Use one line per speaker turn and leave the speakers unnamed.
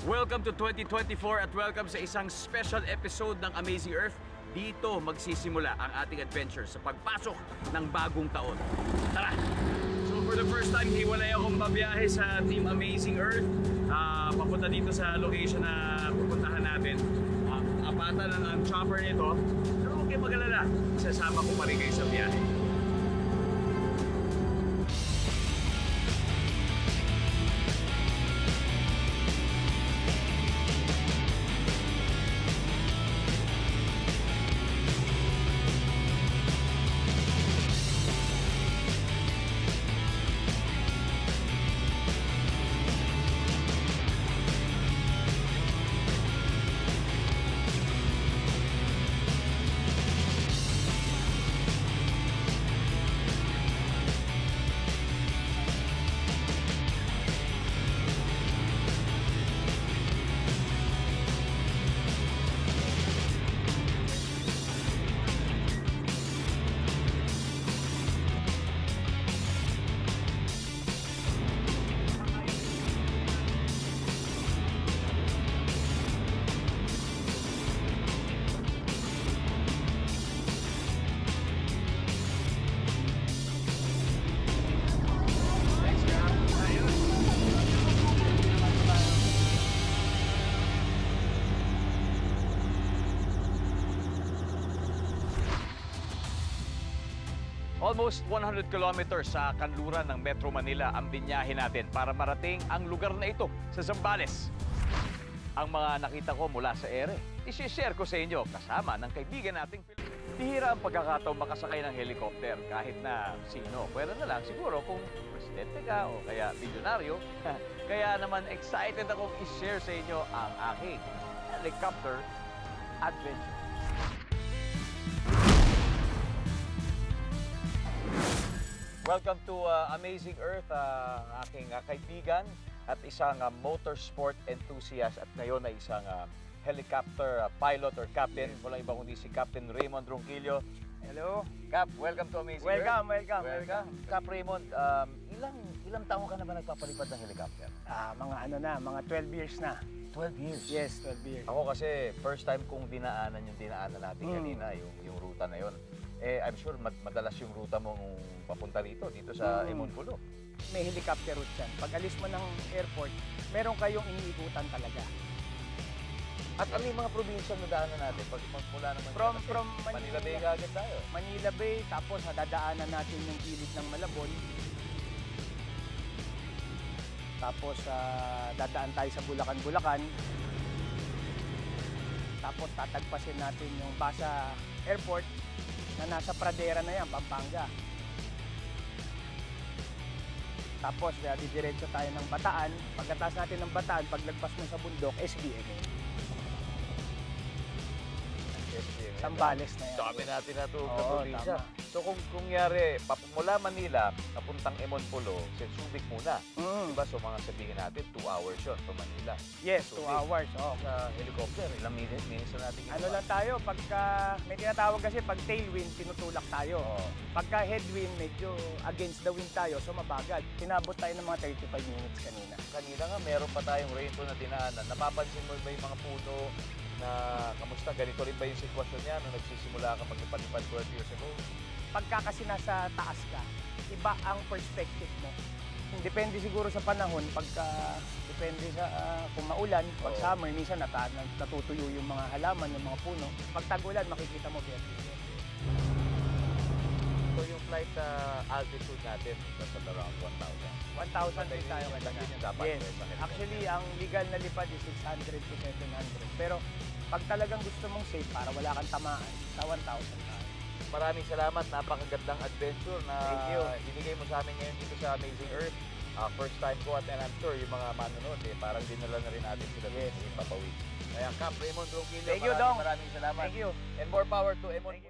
Welcome to 2024 at welcome sa isang special episode ng Amazing Earth. Dito magsisimula ang ating adventure sa pagpasok ng bagong taon. Tara! So for the first time, hiwalay akong babiyahe sa Team Amazing Earth. Papunta dito sa location na pupuntahan natin. Apatan na ang chopper nito. Pero huwag kayong mag-alala. Sasama ko pa rin kayo sa biyahe. Almost 100 kilometers sa kanluran ng Metro Manila ang binyahe natin para marating ang lugar na ito sa Zambales. Ang mga nakita ko mula sa ere, isi-share ko sa inyo kasama ng kaibigan nating Pilipino. Bihira ang pagkakataon makasakay ng helicopter kahit na sino. Pwede na lang siguro kung presidente ka o kaya milyonaryo. Kaya naman excited akong i-share sa inyo ang aking helicopter adventure. Welcome to Amazing Earth, aking kaibigan at isang motorsport enthusiast at ngayon ay isang helicopter pilot or captain. Walang iba kundi si Captain Raymond Ronquillo.
Hello.
Cap, welcome to Amazing
Welcome,
Earth.
welcome.
Cap Raymond, ilang taon ka na ba nagpapalipad ng helicopter?
Mga 12 years na.
12 years?
Yes, 12 years.
Ako kasi first time kong dinaanan natin kanina, yung ruta na yon. I'm sure madalas yung ruta mong papunta dito sa Emonpulo.
May helicopter route yan. Pag alis mo ng airport, meron kayong iniikutan talaga.
At ano yung mga probinsya na daanan natin? Pag mula naman
From
Manila Bay agad tayo.
Manila Bay, tapos dadaanan natin yung gilid ng Malabon. Tapos dadaan tayo sa Bulacan. Tapos tatagpasin natin yung Basa Airport na nasa Pradera na yan, Pampanga. Tapos didiretso tayo ng Bataan. Pagkatapos natin ng Bataan, paglagpas mo sa bundok, SBMA. Zambales na yan.
Dami natin na ito
Oo,
na probinsya.
tama.
So kung yari, mula Manila, papuntang Emonpulo, Subic muna. Diba? So mga sabihin natin, 2 hours yun from Manila.
Yes, 2 hours. Oh.
Sa helicopter, ilang minutes na natin ginawa?
Ano lang tayo, pagka may tinatawag kasi pag tailwind, tinutulak tayo.
Oo.
Pagka headwind, medyo against the wind tayo, so mabagal. Tinabot tayo ng mga 35 minutes kanina.
Kanina nga, meron pa tayong rainbow na dinaanan. Napapansin mo ba yung mga puno na kamusta? Ganito rin ba yung sitwasyon niya nung nagsisimula ka maglipad-lipad 12 years ago?
Pagka kasi nasa taas ka, iba ang perspective mo. Depende siguro sa panahon, depende sa kung maulan, pag summer, minsan natutuyo yung mga halaman, yung mga puno. Pag tag-ulan, makikita mo beautiful.
So yung flight altitude natin, that's at around 1,000.
1,000 din tayo
Yun yung dapat.
Yes. Actually, ang legal na lipad is 600 to 700. Pero pag talagang gusto mong safe para wala kang tamaan, sa 1,000 tayo.
Maraming salamat. Napakagandang adventure na binigay mo sa amin ngayon dito sa Amazing Earth. First time ko at I'm sure yung mga manonood, parang dinala na rin natin sila sa Ipapawi. Kaya Cap Raymond Ronquillo,
Thank you, Dong.
Maraming salamat.
Thank you.
And more power to Emon.